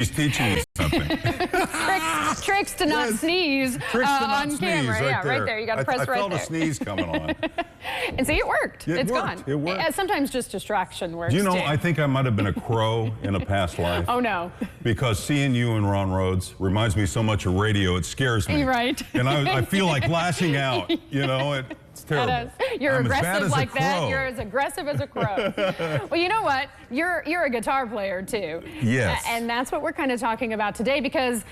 He's teaching you something. Tricks to not sneeze on camera. Right right there. You got to press right there. I felt a sneeze coming on. And see, it worked. It's gone. It worked. Sometimes just distraction works. You know, too. I think I might have been a crow in a past life. Oh, no. Because seeing you and Ron Rhodes reminds me so much of radio, it scares me. Right. And I feel like lashing out, you know, it's terrible. You're aggressive like that. Crow. You're as aggressive as a crow. Well, you know what? You're a guitar player, too. Yes. And that's what we're kind of talking about today, because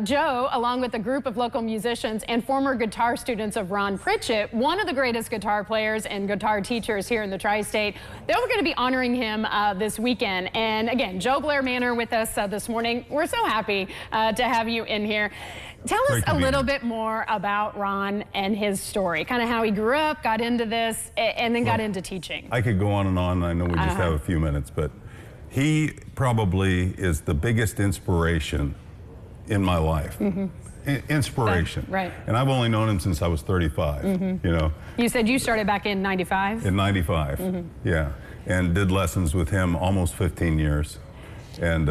Joe, along with a group of local musicians and former guitar students of Ron Pritchett, one of the greatest guitar players and guitar teachers here in the Tri-State, they were going to be honoring him this weekend. And again, Joe Blair Manor with us this morning. We're so happy to have you in here. Tell us a little bit more about Ron and his story, kind of how he grew up, got into this, and then got into teaching. I could go on and on. I know we just have a few minutes, but he probably is the biggest inspiration in my life. Inspiration. Right. And I've only known him since I was 35, you know. You said you started back in 95? In 95, yeah. And did lessons with him almost 15 years. And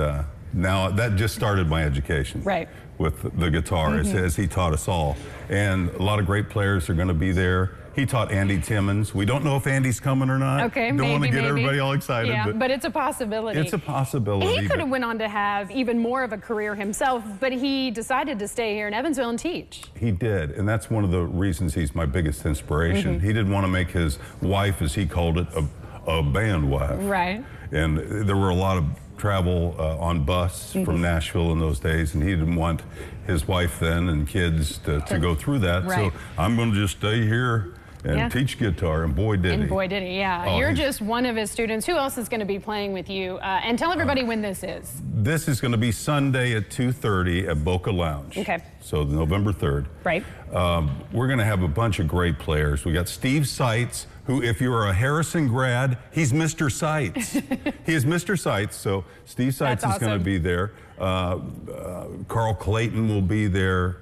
now that just started my education. Right. With the guitar, as he taught us all. And a lot of great players are going to be there. He taught Andy Timmons. We don't know if Andy's coming or not. Okay, don't want to get everybody all excited. Yeah, but it's a possibility. It's a possibility. He could have went on to have even more of a career himself, but he decided to stay here in Evansville and teach. He did, and that's one of the reasons he's my biggest inspiration. He didn't want to make his wife, as he called it, a band wife. Right. And there were a lot of travel on bus from Nashville in those days, and he didn't want his wife then and kids to go through that. Right. So I'm going to just stay here and teach guitar, and boy did he. And boy did he, yeah. Oh, you're just one of his students. Who else is going to be playing with you? And tell everybody when this is. This is going to be Sunday at 2:30 at Boca Lounge. Okay. So November 3rd. Right. We're going to have a bunch of great players. We got Steve Seitz, who, if you're a Harrison grad, he's Mr. Seitz. He is Mr. Seitz, so Steve Seitz is going to be there. Carl Clayton will be there.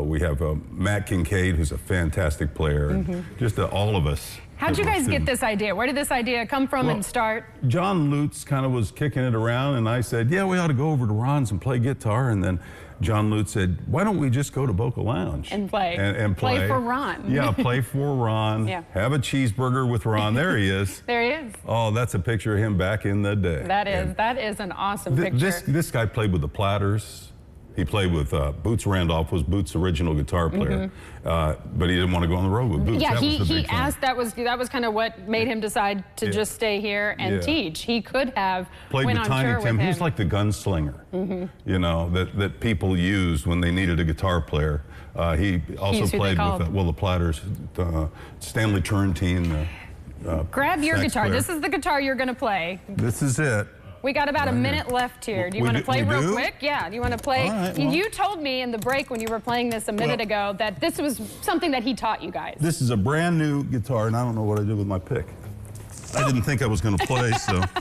We have Matt Kincaid, who's a fantastic player. And just all of us. How'd you guys get this idea? Where did this idea come from and start? John Lutz kind of was kicking it around, and I said, yeah, we ought to go over to Ron's and play guitar. And then John Lutz said, why don't we just go to Boca Lounge? And play. And play. Play for Ron. Yeah, play for Ron. Yeah. Have a cheeseburger with Ron. There he is. There he is. Oh, that's a picture of him back in the day. That is an awesome picture. This guy played with the Platters. He played with Boots Randolph, was Boots' original guitar player, but he didn't want to go on the road with Boots. Yeah, he asked. That was kind of what made him decide to just stay here and teach. He could have played with Tiny Tim. He was like the gunslinger, you know, that people used when they needed a guitar player. He also played with the Platters, Stanley Turrentine. Grab your guitar. Player. This is the guitar you're going to play. This is it. We got about a minute left here. Do you want to play real quick? Yeah. Do you want to play? Right, well, you told me in the break when you were playing this a minute ago that this was something that he taught you guys. This is a brand new guitar, and I don't know what I did with my pick. I didn't think I was going to play, so I probably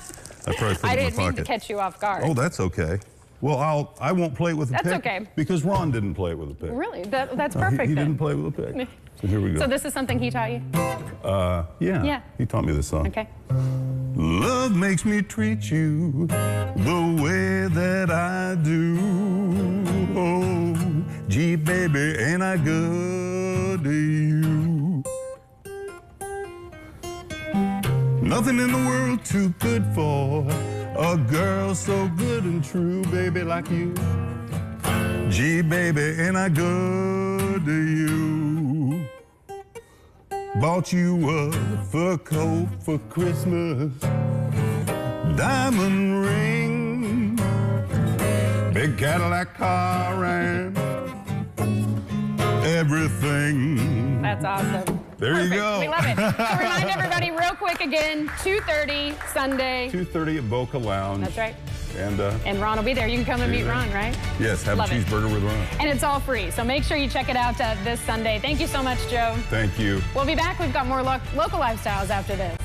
put it in my pocket. I didn't mean to catch you off guard. Oh, that's okay. Well, I won't play it with a pick. That's okay. Because Ron didn't play it with a pick. Really? That's perfect. He didn't play with a pick. So here we go. So this is something he taught you? Yeah. He taught me this song. Okay. Love makes me treat you the way that I do. Oh, gee, baby, ain't I good to you? Nothing in the world too good for a girl so good and true, baby, like you. Gee, baby, ain't I good to you? Bought you a fur coat for Christmas, diamond ring, big Cadillac car and everything. That's awesome. There you go. We love it. So remind everybody real quick again, 2:30 Sunday. 2:30 at Boca Lounge. That's right. And Ron will be there. You can come and meet Ron, right? Yes, have a cheeseburger with Ron. And it's all free, so make sure you check it out this Sunday. Thank you so much, Joe. Thank you. We'll be back. We've got more local lifestyles after this.